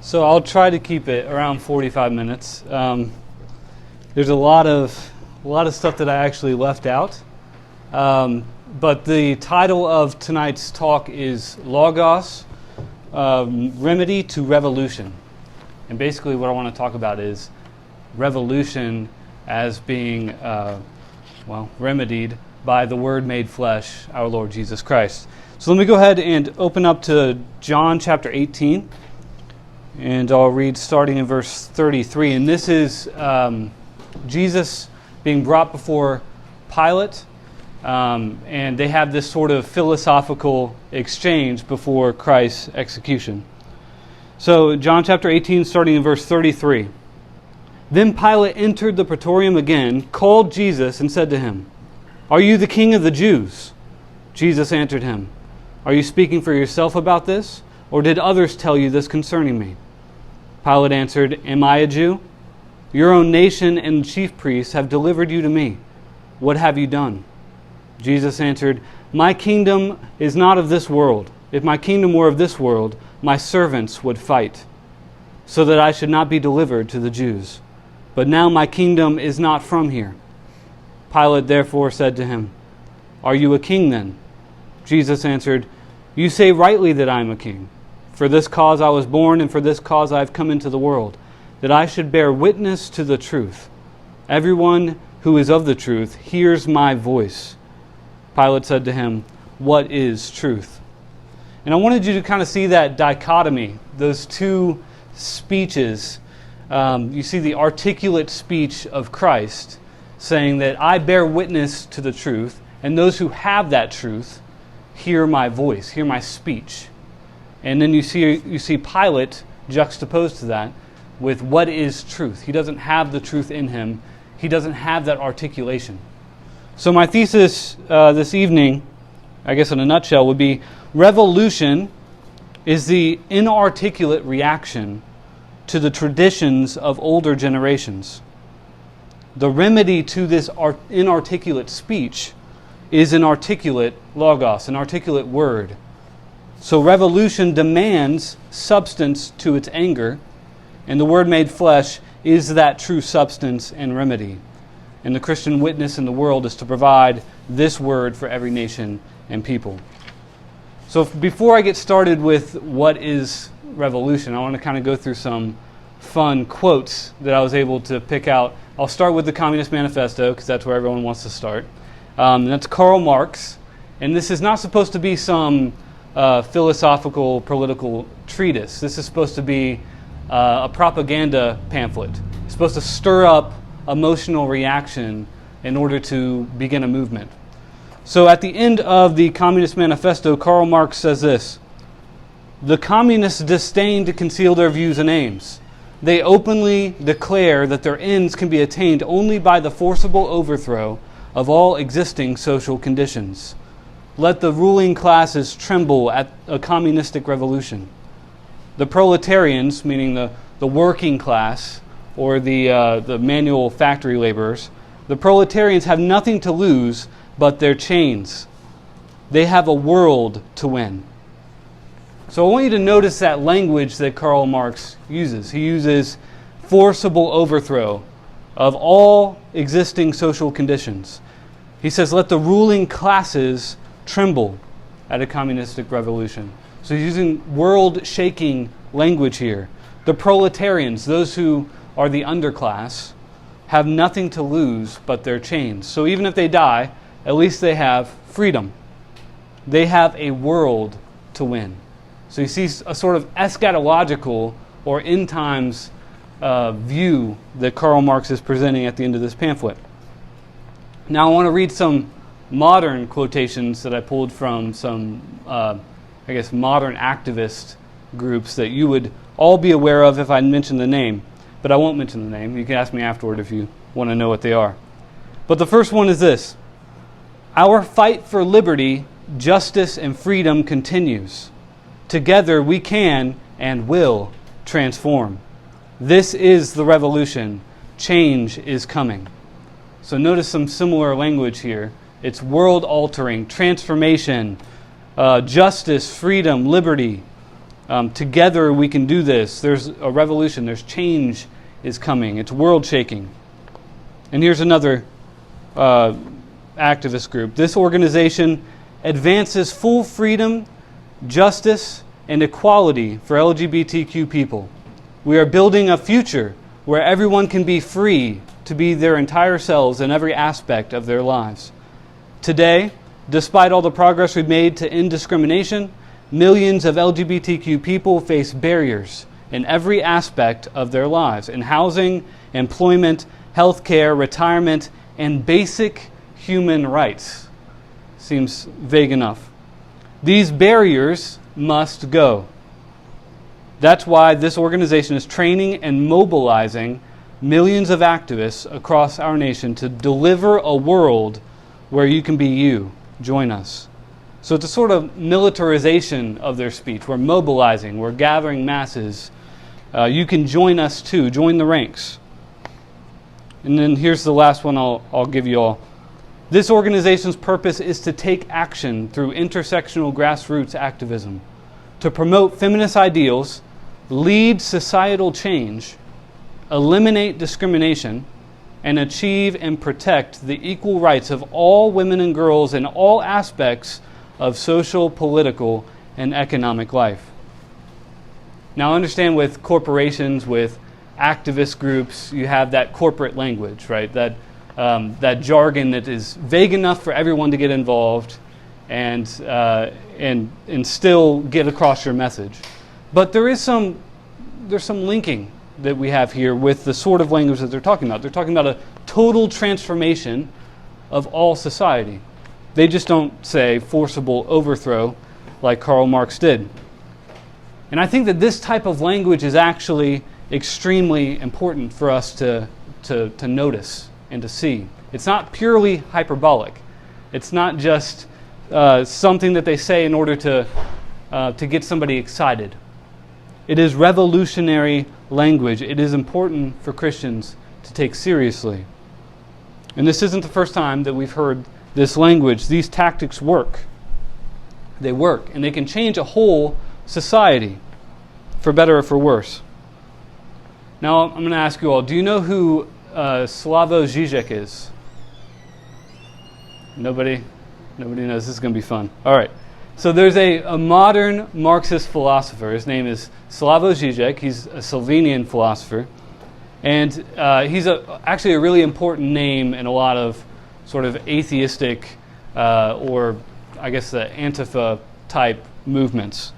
So I'll try to keep it around 45 minutes. There's a lot of stuff that I actually left out. But the title of tonight's talk is Logos, Remedy to Revolution. And basically what I want to talk about is revolution as being, remedied by the Word made flesh, our Lord Jesus Christ. So let me go ahead and open up to John chapter 18. And I'll read starting in verse 33. And this is Jesus being brought before Pilate. And they have this sort of philosophical exchange before Christ's execution. So John chapter 18, starting in verse 33. Then Pilate entered the praetorium again, called Jesus, and said to him, "Are you the king of the Jews?" Jesus answered him, "Are you speaking for yourself about this, or did others tell you this concerning me?" Pilate answered, "Am I a Jew? Your own nation and chief priests have delivered you to me. What have you done?" Jesus answered, "My kingdom is not of this world. If my kingdom were of this world, my servants would fight, so that I should not be delivered to the Jews. But now my kingdom is not from here." Pilate therefore said to him, "Are you a king then?" Jesus answered, "You say rightly that I am a king. For this cause I was born, and for this cause I have come into the world, that I should bear witness to the truth. Everyone who is of the truth hears my voice." Pilate said to him, "What is truth?" And I wanted you to kind of see that dichotomy, those two speeches. You see the articulate speech of Christ saying that I bear witness to the truth, and those who have that truth hear my voice, hear my speech. And then you see Pilate juxtaposed to that with what is truth. He doesn't have the truth in him. He doesn't have that articulation. So my thesis this evening, I guess in a nutshell, would be revolution is the inarticulate reaction to the traditions of older generations. The remedy to this inarticulate speech is an articulate logos, an articulate word. So revolution demands substance to its anger, and the Word made flesh is that true substance and remedy. And the Christian witness in the world is to provide this word for every nation and people. So before I get started with what is revolution, I want to kind of go through some fun quotes that I was able to pick out. I'll start with the Communist Manifesto, because that's where everyone wants to start. That's Karl Marx, and this is not supposed to be some philosophical, political treatise. This is supposed to be a propaganda pamphlet. It's supposed to stir up emotional reaction in order to begin a movement. So at the end of the Communist Manifesto, Karl Marx says this: "The communists disdain to conceal their views and aims. They openly declare that their ends can be attained only by the forcible overthrow of all existing social conditions. Let the ruling classes tremble at a communistic revolution. The proletarians," meaning the working class or the manual factory laborers, "the proletarians have nothing to lose but their chains. They have a world to win." So I want you to notice that language that Karl Marx uses. He uses forcible overthrow of all existing social conditions. He says, let the ruling classes tremble at a communistic revolution. So he's using world-shaking language here. The proletarians, those who are the underclass, have nothing to lose but their chains. So even if they die, at least they have freedom. They have a world to win. So you see a sort of eschatological or end times view that Karl Marx is presenting at the end of this pamphlet. Now I want to read some modern quotations that I pulled from some, modern activist groups that you would all be aware of if I mentioned the name. But I won't mention the name. You can ask me afterward if you want to know what they are. But the first one is this: "Our fight for liberty, justice, and freedom continues. Together we can and will transform. This is the revolution. Change is coming." So notice some similar language here. It's world-altering, transformation, justice, freedom, liberty. Together we can do this. There's a revolution. There's change is coming. It's world-shaking. And here's another activist group. This organization advances full freedom, justice, and equality for LGBTQ people. We are building a future where everyone can be free to be their entire selves in every aspect of their lives. Today, despite all the progress we've made to end discrimination, millions of LGBTQ people face barriers in every aspect of their lives, in housing, employment, healthcare, retirement, and basic human rights. Seems vague enough. These barriers must go. That's why this organization is training and mobilizing millions of activists across our nation to deliver a world where you can be you. Join us. So it's a sort of militarization of their speech. We're mobilizing, we're gathering masses. You can join us too, join the ranks. And then here's the last one I'll give you all. This organization's purpose is to take action through intersectional grassroots activism, to promote feminist ideals, lead societal change, eliminate discrimination, and achieve and protect the equal rights of all women and girls in all aspects of social, political, and economic life. Now understand, with corporations, with activist groups, you have that corporate language, right? That jargon that is vague enough for everyone to get involved and still get across your message. But there's some linking that we have here with the sort of language that they're talking about. They're talking about a total transformation of all society. They just don't say forcible overthrow like Karl Marx did. And I think that this type of language is actually extremely important for us to notice and to see. It's not purely hyperbolic. It's not just something that they say in order to get somebody excited. It is revolutionary language. It is important for Christians to take seriously. And this isn't the first time that we've heard this language. These tactics work. They work, and they can change a whole society, for better or for worse. Now, I'm going to ask you all, do you know who Slavoj Žižek is? Nobody? Nobody knows. This is going to be fun. All right. So there's a modern Marxist philosopher. His name is Slavoj Žižek. He's a Slovenian philosopher. And he's actually a really important name in a lot of sort of atheistic or, I guess, the Antifa type movements.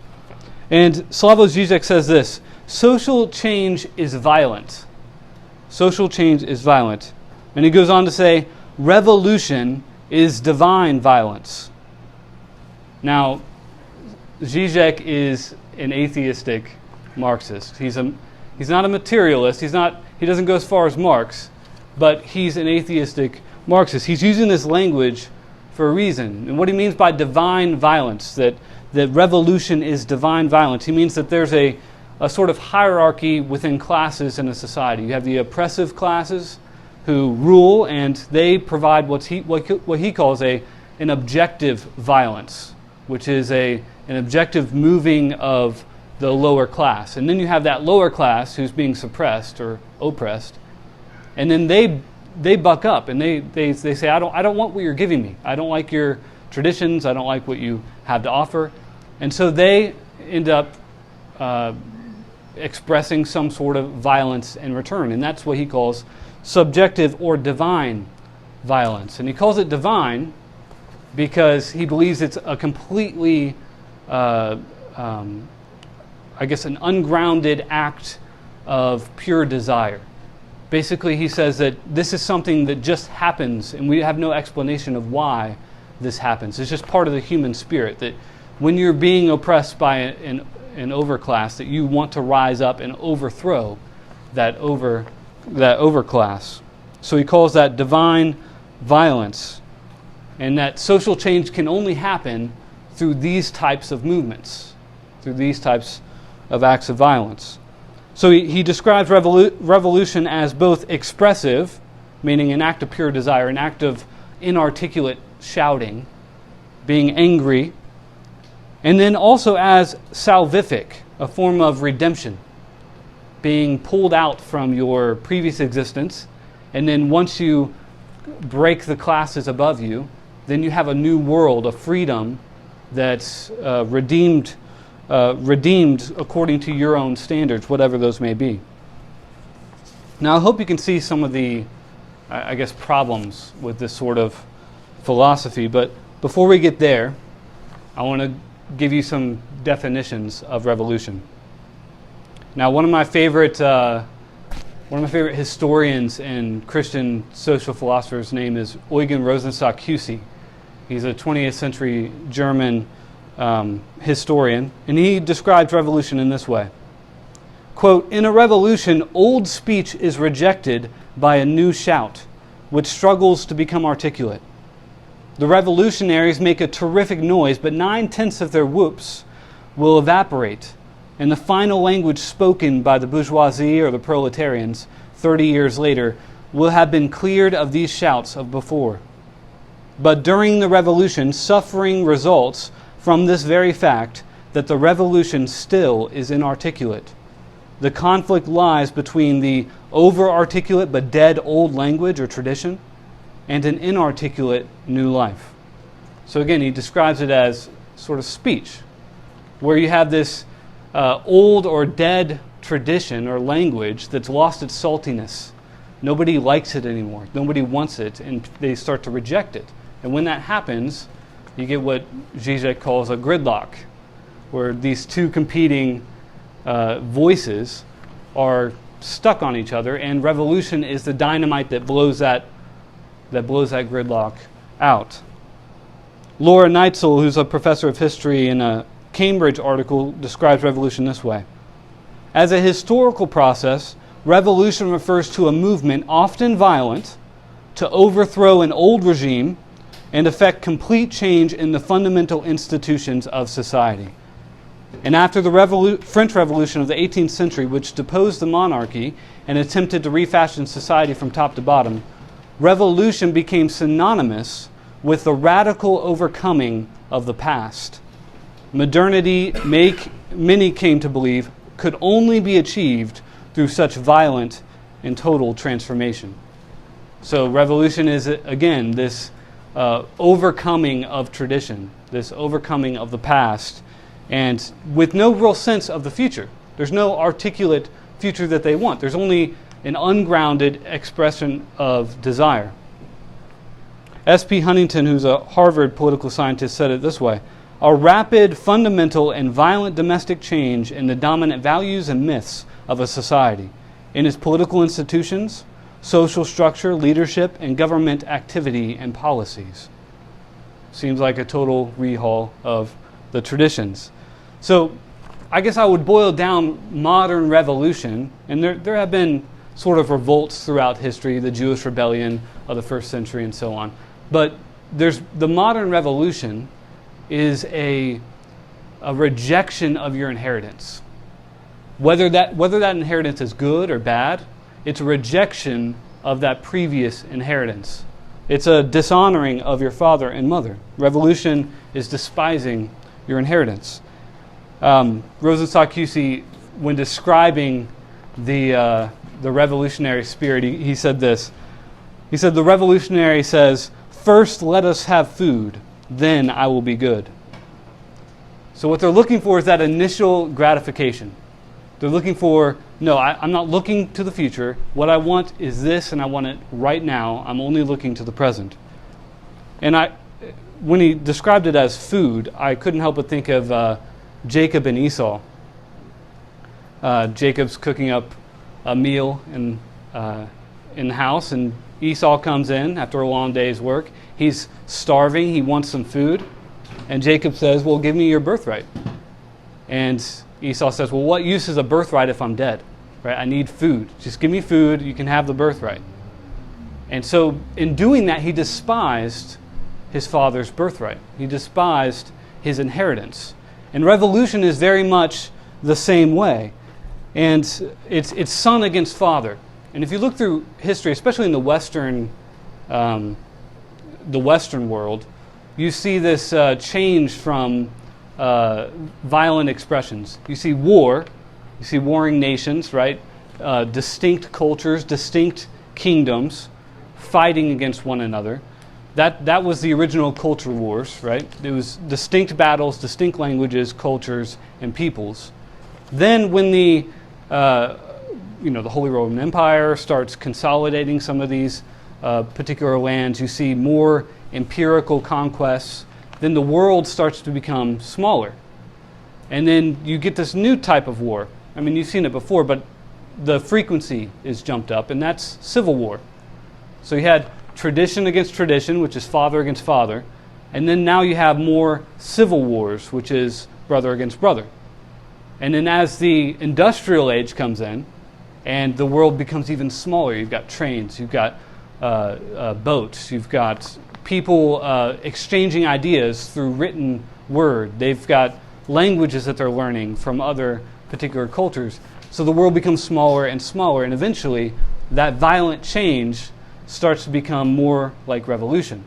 And Slavoj Žižek says this: social change is violent. Social change is violent. And he goes on to say, revolution is divine violence. Now, Žižek is an atheistic Marxist. He's not a materialist. He doesn't go as far as Marx, but he's an atheistic Marxist. He's using this language for a reason. And what he means by divine violence, that revolution is divine violence, he means that there's a sort of hierarchy within classes in a society. You have the oppressive classes who rule, and they provide what he calls an objective violence, which is an objective moving of the lower class. And then you have that lower class who's being suppressed or oppressed, and then they buck up and they say, I don't want what you're giving me. I don't like your traditions. I don't like what you have to offer. And so they end up expressing some sort of violence in return. And that's what he calls subjective or divine violence. And he calls it divine because he believes it's a completely, an ungrounded act of pure desire. Basically, he says that this is something that just happens, and we have no explanation of why this happens. It's just part of the human spirit, that when you're being oppressed by an overclass, that you want to rise up and overthrow that overclass. So he calls that divine violence, and that social change can only happen through these types of movements, through these types of acts of violence. So he describes revolution as both expressive, meaning an act of pure desire, an act of inarticulate shouting, being angry, and then also as salvific, a form of redemption, being pulled out from your previous existence, and then once you break the classes above you, then you have a new world, a freedom that's redeemed according to your own standards, whatever those may be. Now, I hope you can see some of the, problems with this sort of philosophy, but before we get there, I want to give you some definitions of revolution. Now, one of my favorite historians and Christian social philosophers' name is Eugen Rosenstock-Huessy. He's a 20th century German historian, and he describes revolution in this way. Quote, "In a revolution, old speech is rejected by a new shout, which struggles to become articulate. The revolutionaries make a terrific noise, but 9/10 of their whoops will evaporate, and the final language spoken by the bourgeoisie or the proletarians 30 years later will have been cleared of these shouts of before. But during the revolution, suffering results from this very fact that the revolution still is inarticulate. The conflict lies between the over-articulate but dead old language or tradition and an inarticulate new life." So again, he describes it as sort of speech, where you have this old or dead tradition or language that's lost its saltiness. Nobody likes it anymore. Nobody wants it, and they start to reject it. And when that happens, you get what Zizek calls a gridlock, where these two competing voices are stuck on each other, and revolution is the dynamite that blows that gridlock out. Laura Neitzel, who's a professor of history, in a Cambridge article describes revolution this way. As a historical process, revolution refers to a movement, often violent, to overthrow an old regime and effect complete change in the fundamental institutions of society. And after the French Revolution of the 18th century, which deposed the monarchy and attempted to refashion society from top to bottom, revolution became synonymous with the radical overcoming of the past. Modernity, many came to believe, could only be achieved through such violent and total transformation. So revolution is, again, this overcoming of tradition, this overcoming of the past, and with no real sense of the future. There's no articulate future that they want. There's only an ungrounded expression of desire. S.P. Huntington, who's a Harvard political scientist, said it this way: "A rapid, fundamental, and violent domestic change in the dominant values and myths of a society, in its political institutions, social structure, leadership, and government activity and policies." Seems like a total rehaul of the traditions. So I guess I would boil down modern revolution, and there have been sort of revolts throughout history, the Jewish rebellion of the first century and so on. But there's the modern revolution is a rejection of your inheritance. Whether that inheritance is good or bad, it's a rejection of that previous inheritance. It's a dishonoring of your father and mother. Revolution is despising your inheritance. Rosenstock-Huessy, when describing the revolutionary spirit, he said this. He said, "The revolutionary says, 'First let us have food, then I will be good.'" So what they're looking for is that initial gratification. They're looking for, no, I'm not looking to the future. What I want is this, and I want it right now. I'm only looking to the present. And when he described it as food, I couldn't help but think of Jacob and Esau. Jacob's cooking up a meal in the house, and Esau comes in after a long day's work. He's starving. He wants some food. And Jacob says, "Well, give me your birthright." And Esau says, "Well, what use is a birthright if I'm dead? Right? I need food. Just give me food. You can have the birthright." And so in doing that, he despised his father's birthright. He despised his inheritance. And revolution is very much the same way. And it's son against father. And if you look through history, especially in the Western world, you see this change from violent expressions. You see war, you see warring nations, right? Distinct cultures, distinct kingdoms fighting against one another. That was the original culture wars, right? It was distinct battles, distinct languages, cultures, and peoples. Then when the Holy Roman Empire starts consolidating some of these particular lands, you see more empirical conquests. Then the world starts to become smaller. And then you get this new type of war. I mean, you've seen it before, but the frequency is jumped up, and that's civil war. So you had tradition against tradition, which is father against father, and then now you have more civil wars, which is brother against brother. And then as the industrial age comes in, and the world becomes even smaller, you've got trains, you've got boats, you've got people exchanging ideas through written word. They've got languages that they're learning from other particular cultures. So the world becomes smaller and smaller, and eventually that violent change starts to become more like revolution,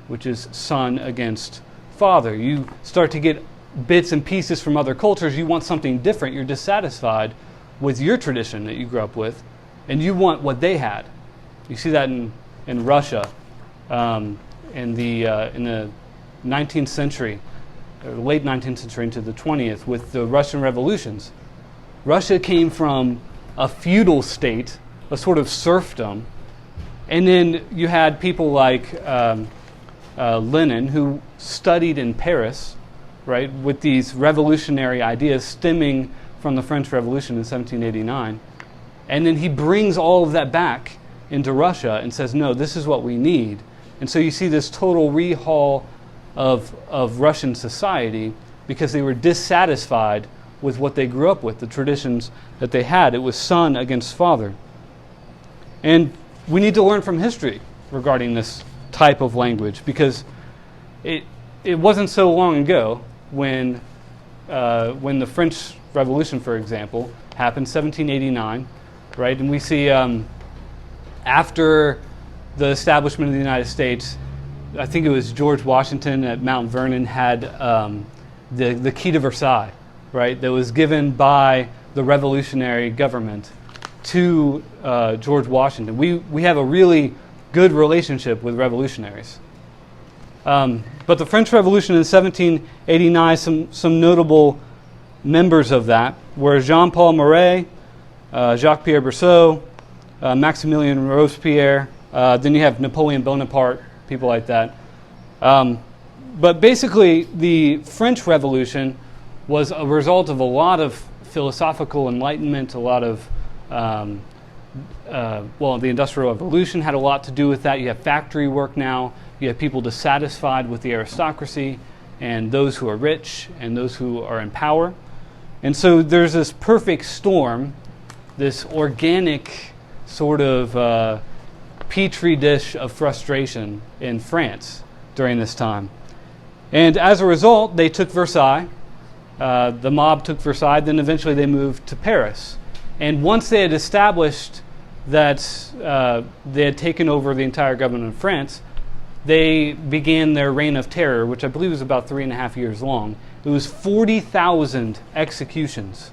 which is son against father. You start to get bits and pieces from other cultures. You want something different. You're dissatisfied with your tradition that you grew up with, and you want what they had. You see that in Russia in the 19th century, or late 19th century into the 20th, with the Russian revolutions. Russia came from a feudal state, a sort of serfdom, and then you had people like Lenin, who studied in Paris, right, with these revolutionary ideas stemming from the French Revolution in 1789. And then he brings all of that back into Russia and says, no, this is what we need. And so you see this total rehaul of Russian society because they were dissatisfied with what they grew up with, the traditions that they had. It was son against father. And we need to learn from history regarding this type of language, because it wasn't so long ago when the French Revolution, for example, happened, 1789, right? And we see after the establishment of the United States, I think it was George Washington at Mount Vernon had the key to Versailles, right? That was given by the revolutionary government to George Washington. We have a really good relationship with revolutionaries. But the French Revolution in 1789, some notable members of that were Jean-Paul Marat, Jacques-Pierre Brissot, Maximilien Robespierre, then you have Napoleon Bonaparte, people like that. But basically, the French Revolution was a result of a lot of philosophical enlightenment, a lot of, the Industrial Revolution had a lot to do with that. You have factory work now. You have people dissatisfied with the aristocracy and those who are rich and those who are in power. And so there's this perfect storm, this organic sort of petri dish of frustration in France during this time. And as a result, they took Versailles. The mob took Versailles, then eventually they moved to Paris. And once they had established that they had taken over the entire government of France, they began their reign of terror, which I believe was about 3.5 years long. It was 40,000 executions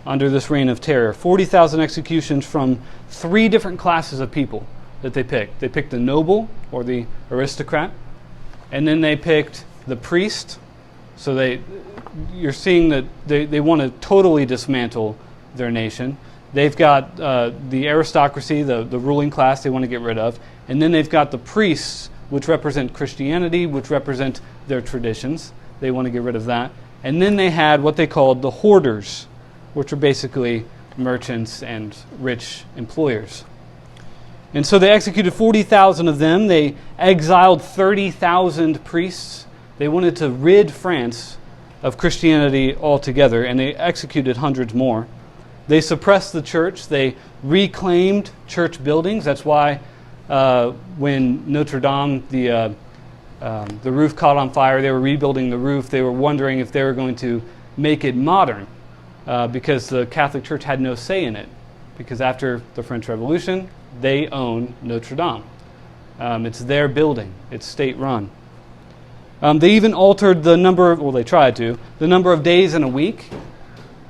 under this reign of terror. 40,000 executions from 3 different classes of people that they picked. They picked the noble, or the aristocrat, and then they picked the priest. So you're seeing that they want to totally dismantle their nation. They've got the aristocracy, the ruling class they want to get rid of. And then they've got the priests, which represent Christianity, which represent their traditions. They want to get rid of that. And then they had what they called the hoarders, which are basically merchants and rich employers. And so they executed 40,000 of them. They exiled 30,000 priests. They wanted to rid France of Christianity altogether, and they executed hundreds more. They suppressed the church. They reclaimed church buildings. That's why when Notre Dame, the roof caught on fire, they were rebuilding the roof. They were wondering if they were going to make it modern because the Catholic Church had no say in it. Because after the French Revolution, they own Notre Dame. It's their building. It's state-run. They even altered the number, well, they tried to, the number of days in a week.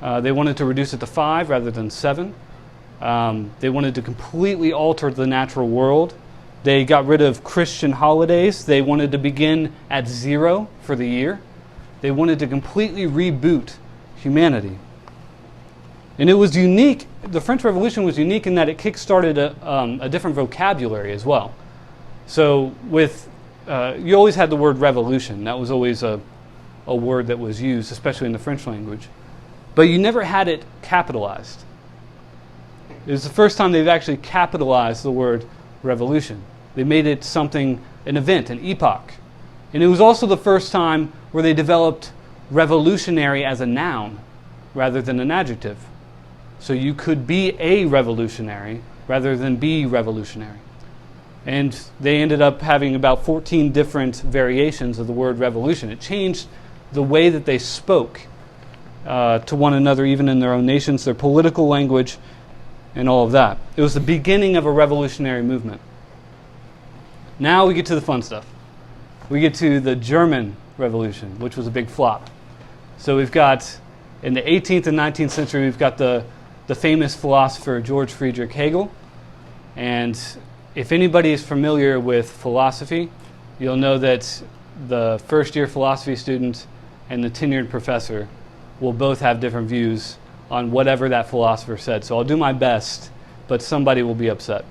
They wanted to reduce it to 5 rather than 7. They wanted to completely alter the natural world. They got rid of Christian holidays. They wanted to begin at 0 for the year. They wanted to completely reboot humanity. And it was unique. The French Revolution was unique in that it kick-started a different vocabulary as well. So you always had the word revolution. That was always a word that was used, especially in the French language. But you never had it capitalized. It was the first time they've actually capitalized the word revolution. They made it something, an event, an epoch. And it was also the first time where they developed revolutionary as a noun rather than an adjective. So you could be a revolutionary rather than be revolutionary. And they ended up having about 14 different variations of the word revolution. It changed the way that they spoke to one another, even in their own nations, their political language, and all of that. It was the beginning of a revolutionary movement. Now we get to the fun stuff. We get to the German Revolution, which was a big flop. So we've got, in the 18th and 19th century, we've got the famous philosopher George Friedrich Hegel. And if anybody is familiar with philosophy, you'll know that the first-year philosophy student and the tenured professor will both have different views on whatever that philosopher said. So I'll do my best, but somebody will be upset.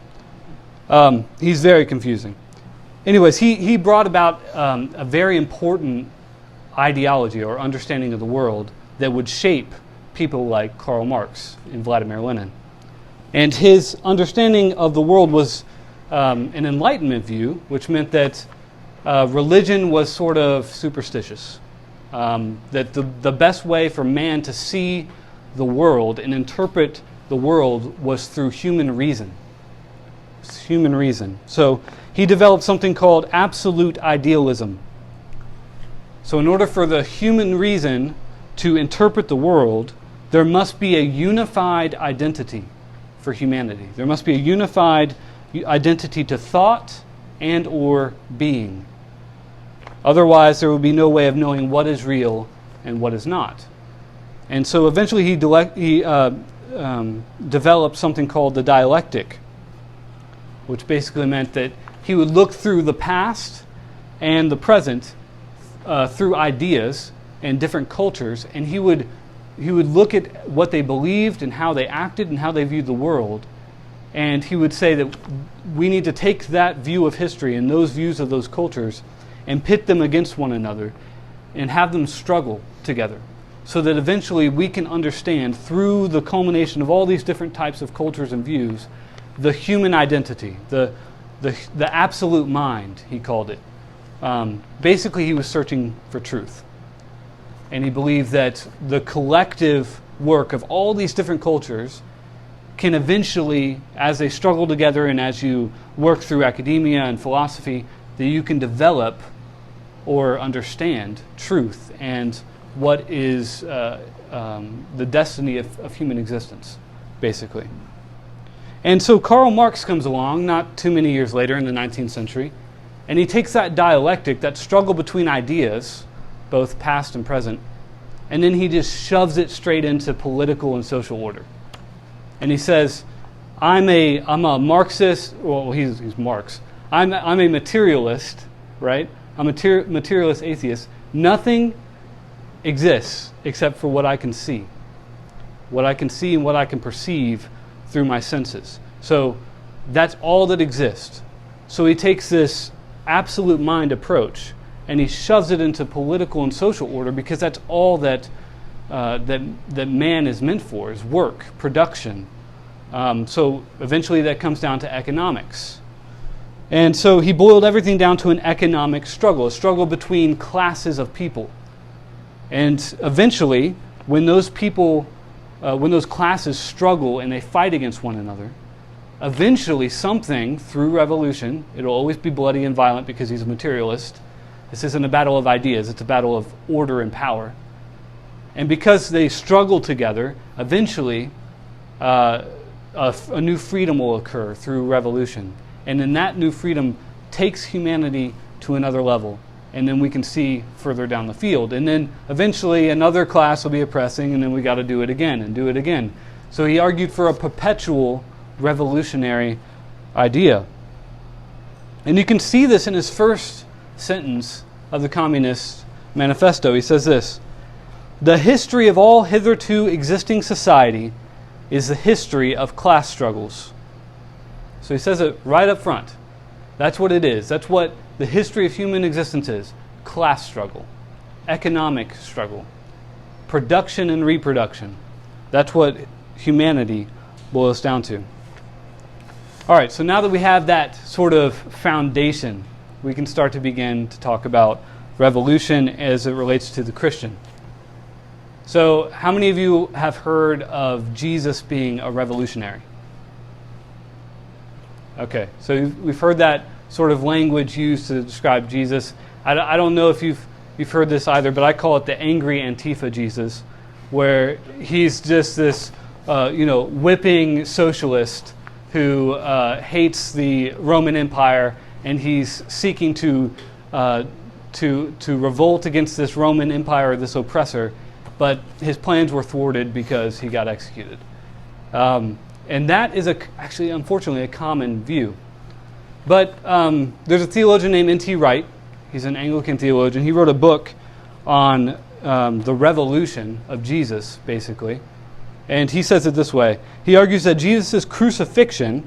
He's very confusing. Anyways, he brought about a very important ideology or understanding of the world that would shape people like Karl Marx and Vladimir Lenin. And his understanding of the world was an Enlightenment view, which meant that religion was sort of superstitious. That the best way for man to see the world and interpret the world was through human reason. It's human reason. So he developed something called absolute idealism. So in order for the human reason to interpret the world, there must be a unified identity for humanity. There must be a unified identity to thought and or being. Otherwise, there will be no way of knowing what is real and what is not. And so eventually he developed something called the dialectic, which basically meant that he would look through the past and the present through ideas and different cultures, and he would look at what they believed and how they acted and how they viewed the world, and he would say that we need to take that view of history and those views of those cultures and pit them against one another and have them struggle together so that eventually we can understand through the culmination of all these different types of cultures and views the human identity, the absolute mind, he called it. Basically, he was searching for truth. And he believed that the collective work of all these different cultures can eventually, as they struggle together and as you work through academia and philosophy, that you can develop or understand truth and what is the destiny of human existence, basically. And so Karl Marx comes along not too many years later in the 19th century, and he takes that dialectic, that struggle between ideas, both past and present, and then he just shoves it straight into political and social order. And he says, I'm a Marxist, well, he's Marx. I'm a materialist, right? I'm a materialist atheist. Nothing exists except for what I can see. What I can see and what I can perceive through my senses. So that's all that exists. So he takes this absolute mind approach and he shoves it into political and social order because that's all that man is meant for, is work, production. So eventually that comes down to economics. And so he boiled everything down to an economic struggle, a struggle between classes of people. And eventually, when those classes struggle and they fight against one another, eventually something, through revolution, it'll always be bloody and violent because he's a materialist. This isn't a battle of ideas, it's a battle of order and power. And because they struggle together, eventually a new freedom will occur through revolution. And then that new freedom takes humanity to another level and then we can see further down the field. And then eventually another class will be oppressing, and then we got to do it again and do it again. So he argued for a perpetual revolutionary idea. And you can see this in his first sentence of the Communist Manifesto. He says this: "The history of all hitherto existing society is the history of class struggles." So he says it right up front. That's what it is. That's what the history of human existence is. Class struggle, economic struggle, production and reproduction. That's what humanity boils down to. All right, so now that we have that sort of foundation, we can start to begin to talk about revolution as it relates to the Christian. So how many of you have heard of Jesus being a revolutionary? Okay, so we've heard that sort of language used to describe Jesus. I don't know if you've heard this either, but I call it the angry Antifa Jesus, where he's just this whipping socialist who hates the Roman Empire, and he's seeking to revolt against this Roman Empire, this oppressor, but his plans were thwarted because he got executed. And that is actually, unfortunately, a common view. But there's a theologian named N.T. Wright. He's an Anglican theologian. He wrote a book on the revolution of Jesus, basically. And he says it this way. He argues that Jesus' crucifixion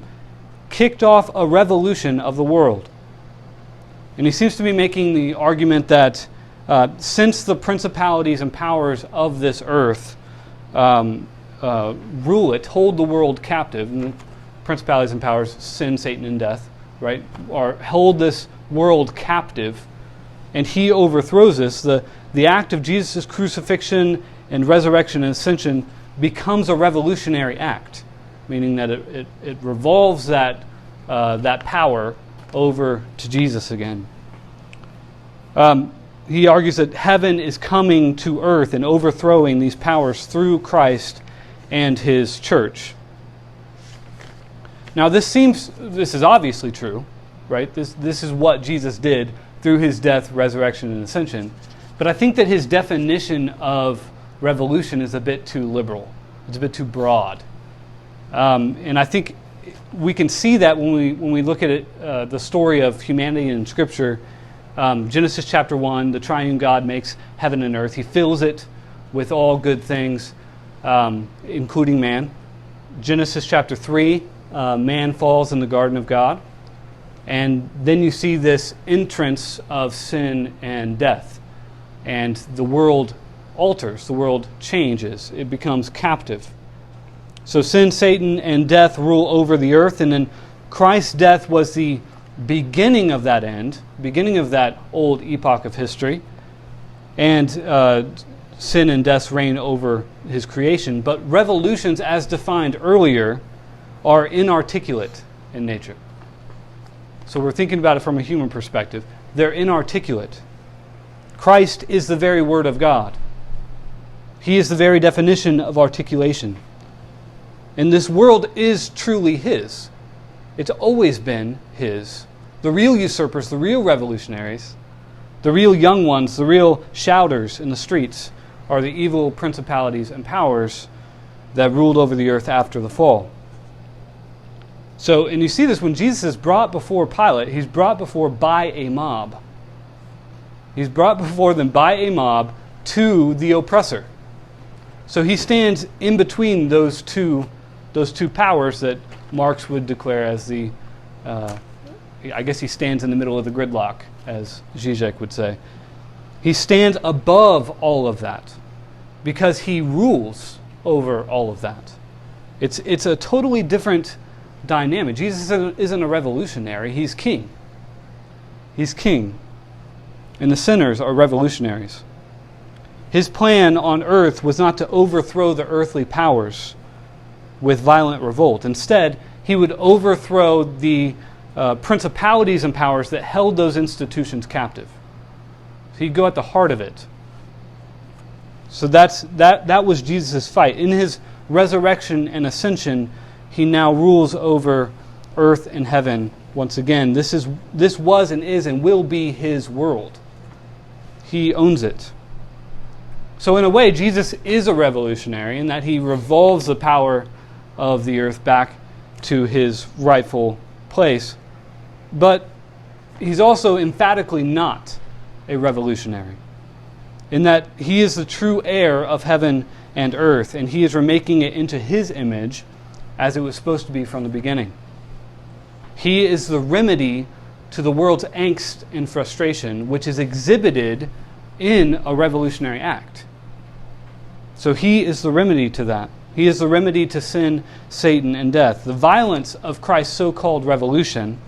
kicked off a revolution of the world. And he seems to be making the argument that since the principalities and powers of this earth rule it, hold the world captive, and principalities and powers, sin, Satan, and death, right, or hold this world captive, and he overthrows this, the act of Jesus' crucifixion and resurrection and ascension becomes a revolutionary act, meaning that it revolves that power over to Jesus again. He argues that heaven is coming to earth and overthrowing these powers through Christ and his church. Now this is obviously true, right? This is what Jesus did through his death, resurrection, and ascension. But I think that his definition of revolution is a bit too liberal. It's a bit too broad. And I think we can see that when we look at it, the story of humanity in Scripture. Genesis chapter 1, the triune God makes heaven and earth. He fills it with all good things, including man. Genesis chapter 3, man falls in the garden of God. And then you see this entrance of sin and death. And the world alters, the world changes, it becomes captive. So sin, Satan, and death rule over the earth, and then Christ's death was the beginning of that end, beginning of that old epoch of history, and sin and death's reign over his creation. But revolutions, as defined earlier, are inarticulate in nature. So we're thinking about it from a human perspective. They're inarticulate. Christ is the very Word of God. He is the very definition of articulation. And this world is truly His. It's always been His. The real usurpers, the real revolutionaries, the real young ones, the real shouters in the streets are the evil principalities and powers that ruled over the earth after the fall. So, and you see this when Jesus is brought before Pilate, he's brought before by a mob. He's brought before them by a mob to the oppressor. So he stands in between those two powers that Marx would declare as the, I guess he stands in the middle of the gridlock, as Zizek would say. He stands above all of that because he rules over all of that. It's a totally different dynamic. Jesus isn't a revolutionary, he's king. He's king. And the sinners are revolutionaries. His plan on earth was not to overthrow the earthly powers with violent revolt. Instead, he would overthrow the principalities and powers that held those institutions captive. He'd go at the heart of it. So that was Jesus' fight. In his resurrection and ascension, he now rules over earth and heaven once again. This was and is and will be his world. He owns it. So in a way, Jesus is a revolutionary in that he revolves the power of the earth back to his rightful place. But he's also emphatically not a revolutionary, in that he is the true heir of heaven and earth, and he is remaking it into his image as it was supposed to be from the beginning. He is the remedy to the world's angst and frustration, which is exhibited in a revolutionary act. So he is the remedy to that. He is the remedy to sin, Satan, and death. The violence of Christ's so-called revolution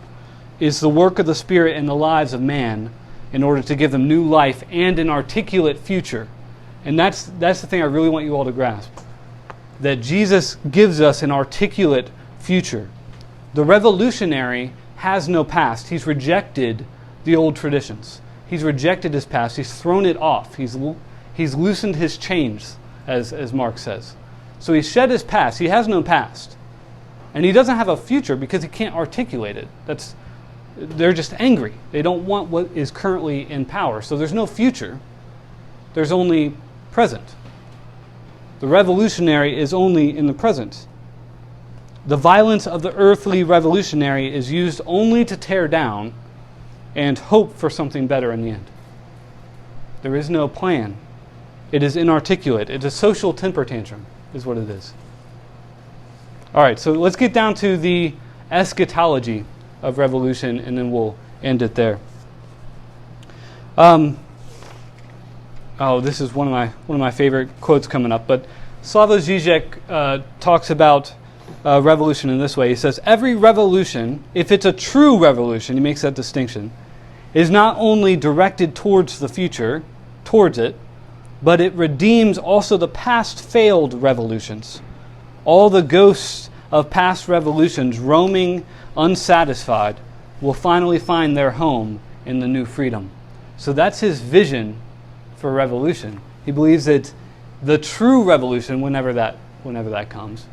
is the work of the Spirit in the lives of man in order to give them new life and an articulate future. And that's the thing I really want you all to grasp. That Jesus gives us an articulate future. The revolutionary has no past. He's rejected the old traditions. He's rejected his past. He's thrown it off. He's loosened his chains, as Mark says. So he's shed his past. He has no past. And he doesn't have a future because he can't articulate it. They're just angry. They don't want what is currently in power. So there's no future. There's only present. The revolutionary is only in the present. The violence of the earthly revolutionary is used only to tear down and hope for something better in the end. There is no plan. It is inarticulate. It's a social temper tantrum, is what it is. All right, so let's get down to the eschatology of revolution, and then we'll end it there. This is one of my favorite quotes coming up. But Slavoj Žižek talks about revolution in this way. He says, every revolution, if it's a true revolution, he makes that distinction, is not only directed towards the future, towards it, but it redeems also the past failed revolutions. All the ghosts of past revolutions roaming unsatisfied will finally find their home in the new freedom. So that's his vision for revolution. He believes that the true revolution, whenever that comes,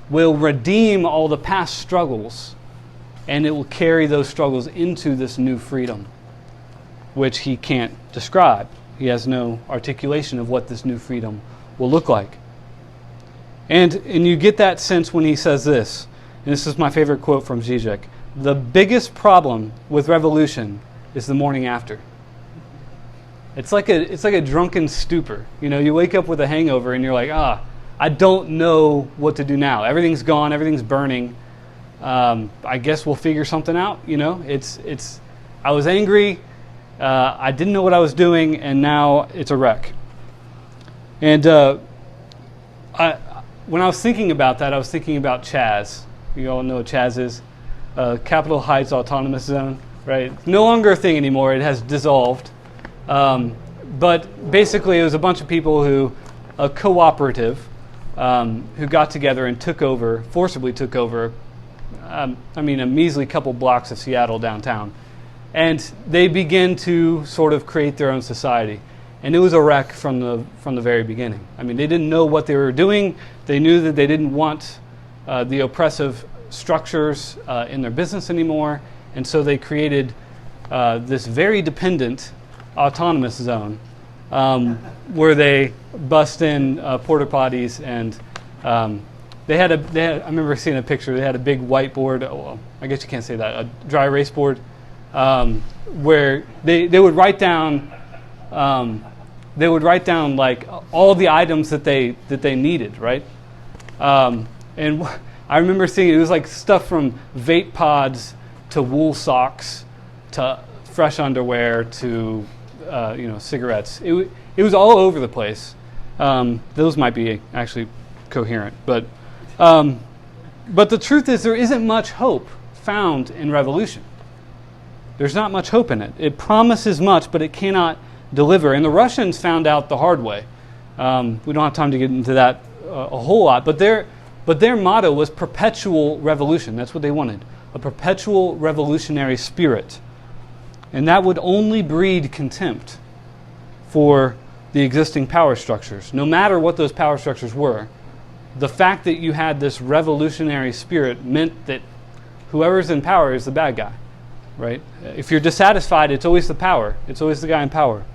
will redeem all the past struggles, and it will carry those struggles into this new freedom, which he can't describe. He has no articulation of what this new freedom will look like. And you get that sense when he says this, and this is my favorite quote from Žižek: the biggest problem with revolution is the morning after. It's like a drunken stupor. You know, you wake up with a hangover and you're like, I don't know what to do now. Everything's gone, everything's burning. I guess we'll figure something out. You know, I was angry, I didn't know what I was doing, and now it's a wreck. And when I was thinking about that, I was thinking about Chaz. You all know what Chaz is. Capitol Heights Autonomous Zone, right? No longer a thing anymore. It has dissolved. But basically, it was a bunch of people a cooperative, who got together and forcibly took over, a measly couple blocks of Seattle downtown. And they began to sort of create their own society. And it was a wreck from the very beginning. I mean, they didn't know what they were doing. They knew that they didn't want the oppressive structures in their business anymore. And so they created this very dependent autonomous zone where they bust in porta potties, and they had I remember seeing a picture. They had a big whiteboard. Well, I guess you can't say that. A dry erase board where they would write down. They would write down like all the items that they needed, right? And I remember seeing it was like stuff from vape pods to wool socks to fresh underwear to cigarettes. It was all over the place. Those might be actually coherent, but the truth is there isn't much hope found in revolution. There's not much hope in it. It promises much, but it cannot deliver. And the Russians found out the hard way. We don't have time to get into that a whole lot, but their motto was perpetual revolution. That's what they wanted, a perpetual revolutionary spirit. And that would only breed contempt for the existing power structures. No matter what those power structures were, the fact that you had this revolutionary spirit meant that whoever's in power is the bad guy, right? If you're dissatisfied, it's always the power. It's always the guy in power.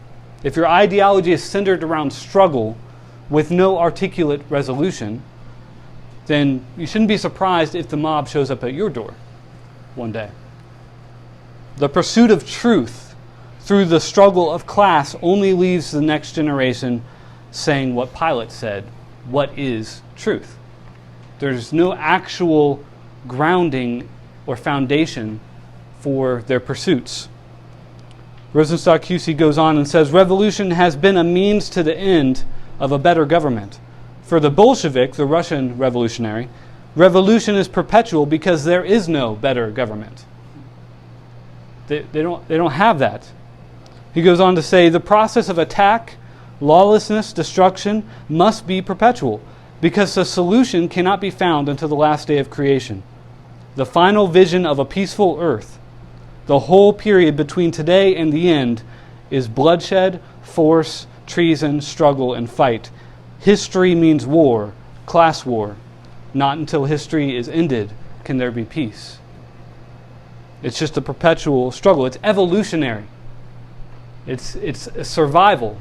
if your ideology is centered around struggle with no articulate resolution, then you shouldn't be surprised if the mob shows up at your door one day. The pursuit of truth through the struggle of class only leaves the next generation saying what Pilate said, what is truth? There's no actual grounding or foundation for their pursuits. Rosenstock QC goes on and says, revolution has been a means to the end of a better government. For the Bolshevik, the Russian revolutionary, revolution is perpetual because there is no better government. They don't have that. He goes on to say, the process of attack, lawlessness, destruction must be perpetual because the solution cannot be found until the last day of creation. The final vision of a peaceful earth, the whole period between today and the end, is bloodshed, force, treason, struggle, and fight. History means war, class war. Not until history is ended can there be peace. It's just a perpetual struggle. It's evolutionary. It's a survival.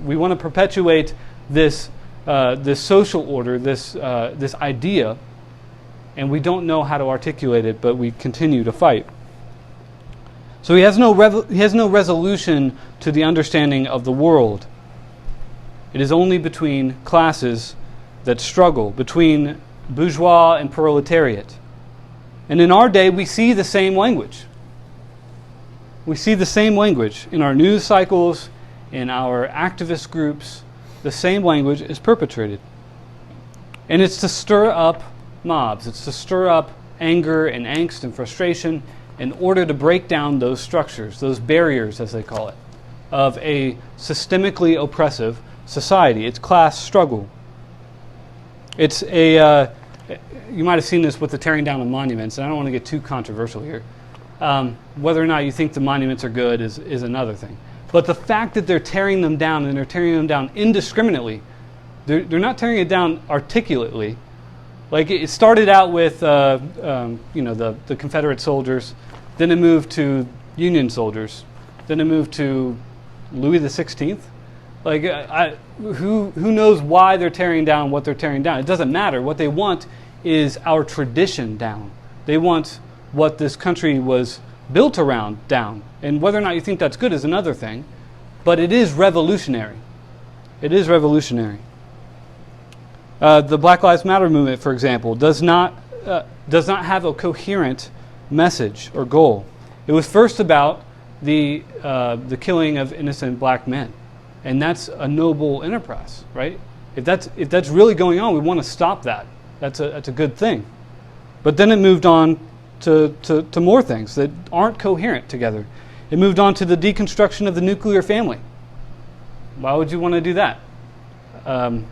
We want to perpetuate this social order, this idea, and we don't know how to articulate it, but we continue to fight. So he has no resolution to the understanding of the world. It is only between classes that struggle, between bourgeois and proletariat. And in our day, we see the same language. We see the same language in our news cycles, in our activist groups. The same language is perpetrated. And it's to stir up mobs. It's to stir up anger and angst and frustration in order to break down those structures, those barriers, as they call it, of a systemically oppressive society. It's class struggle. It's you might have seen this with the tearing down of monuments, and I don't want to get too controversial here. Whether or not you think the monuments are good is another thing. But the fact that they're tearing them down, and they're tearing them down indiscriminately, they're not tearing it down articulately. Like it started out with the Confederate soldiers, then it moved to Union soldiers, then it moved to Louis XVI. Like who knows why they're tearing down what they're tearing down? It doesn't matter. What they want is our tradition down. They want what this country was built around down. And whether or not you think that's good is another thing. But it is revolutionary. It is revolutionary. The Black Lives Matter movement, for example, does not have a coherent message or goal. It was first about the killing of innocent black men. And that's a noble enterprise, right? If that's really going on, we want to stop that. That's a good thing. But then it moved on to more things that aren't coherent together. It moved on to the deconstruction of the nuclear family. Why would you want to do that?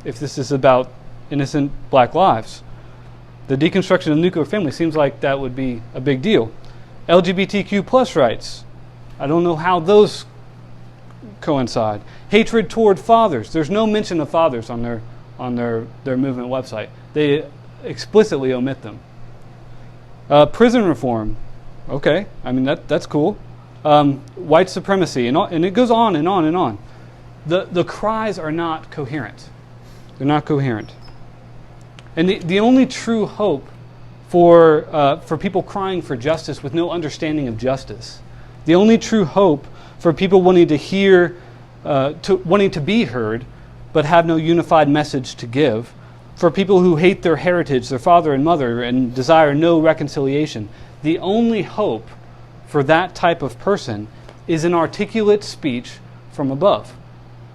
If this is about innocent black lives. The deconstruction of the nuclear family seems like that would be a big deal. LGBTQ plus rights. I don't know how those coincide. Hatred toward fathers. There's no mention of fathers on their movement website. They explicitly omit them. Prison reform. Okay, I mean that's cool. White supremacy, and it goes on and on and on. The cries are not coherent. They're not coherent. And the only true hope for people crying for justice with no understanding of justice, the only true hope for people wanting to hear, wanting to be heard, but have no unified message to give, for people who hate their heritage, their father and mother, and desire no reconciliation, the only hope for that type of person is an articulate speech from above.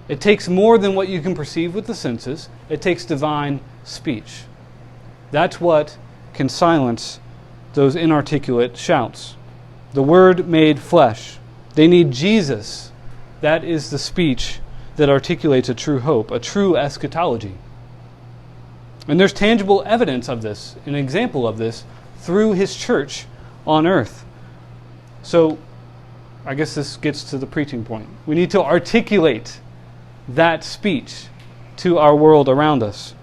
It takes more than what you can perceive with the senses. It takes divine speech. That's what can silence those inarticulate shouts. The Word made flesh. They need Jesus. That is the speech that articulates a true hope, a true eschatology. And there's tangible evidence of this, an example of this, through His church on earth. So, I guess this gets to the preaching point. We need to articulate that speech to our world around us.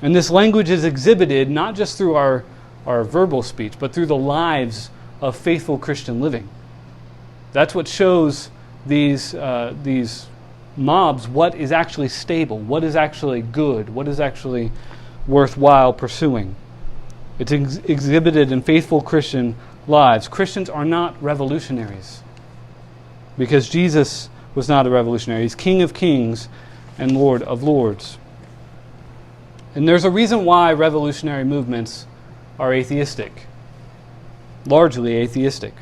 And this language is exhibited not just through our verbal speech, but through the lives of faithful Christian living. That's what shows these mobs what is actually stable, what is actually good, what is actually worthwhile pursuing. It's exhibited in faithful Christian lives. Christians are not revolutionaries because Jesus was not a revolutionary. He's King of Kings and Lord of Lords. And there's a reason why revolutionary movements are atheistic, largely atheistic.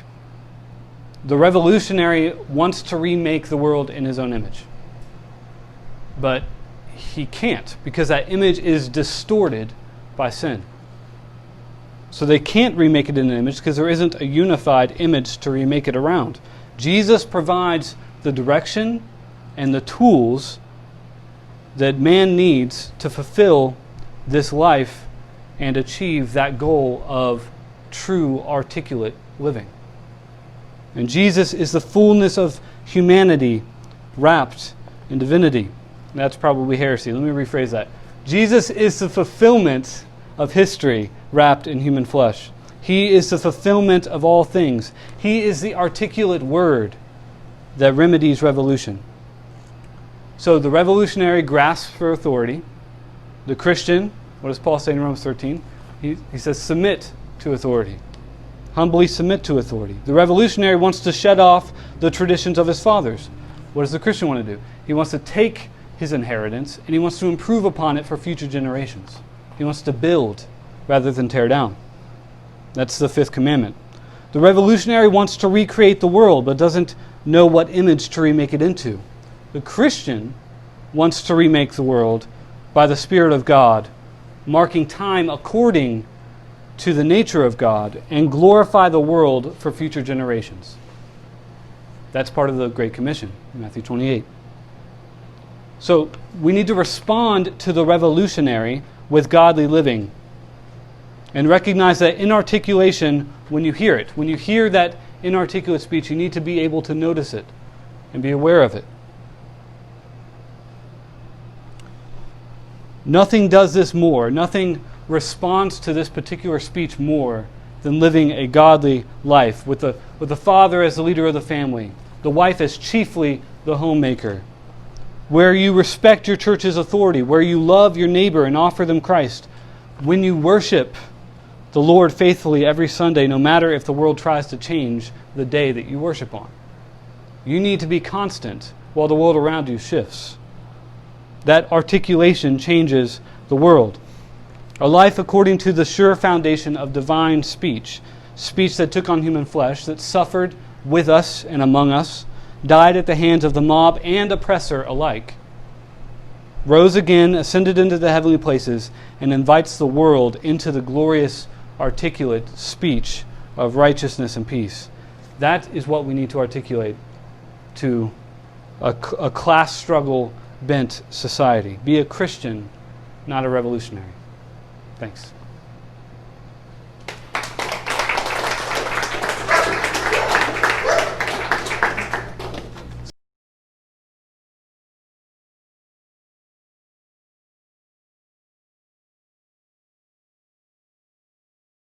The revolutionary wants to remake the world in his own image. But he can't, because that image is distorted by sin. So they can't remake it in an image because there isn't a unified image to remake it around. Jesus provides the direction and the tools that man needs to fulfill this life and achieve that goal of true articulate living. And Jesus is the fullness of humanity wrapped in divinity. That's probably heresy. Let me rephrase that. Jesus is the fulfillment of history wrapped in human flesh. He is the fulfillment of all things. He is the articulate word that remedies revolution. So the revolutionary grasps for authority. The Christian, what does Paul say in Romans 13? He says, submit to authority. Humbly submit to authority. The revolutionary wants to shed off the traditions of his fathers. What does the Christian want to do? He wants to take his inheritance and he wants to improve upon it for future generations. He wants to build rather than tear down. That's the fifth commandment. The revolutionary wants to recreate the world but doesn't know what image to remake it into. The Christian wants to remake the world by the Spirit of God, marking time according to the nature of God, and glorify the world for future generations. That's part of the Great Commission in Matthew 28. So we need to respond to the revolutionary with godly living and recognize that inarticulation, when you hear it, when you hear that inarticulate speech, you need to be able to notice it and be aware of it. Nothing does this more, nothing responds to this particular speech more than living a godly life with the father as the leader of the family, the wife as chiefly the homemaker, where you respect your church's authority, where you love your neighbor and offer them Christ, when you worship the Lord faithfully every Sunday, no matter if the world tries to change the day that you worship on. You need to be constant while the world around you shifts. That articulation changes the world. A life according to the sure foundation of divine speech, speech that took on human flesh, that suffered with us and among us, died at the hands of the mob and oppressor alike, rose again, ascended into the heavenly places, and invites the world into the glorious, articulate speech of righteousness and peace. That is what we need to articulate to a class struggle bent society. Be a Christian, not a revolutionary. Thanks.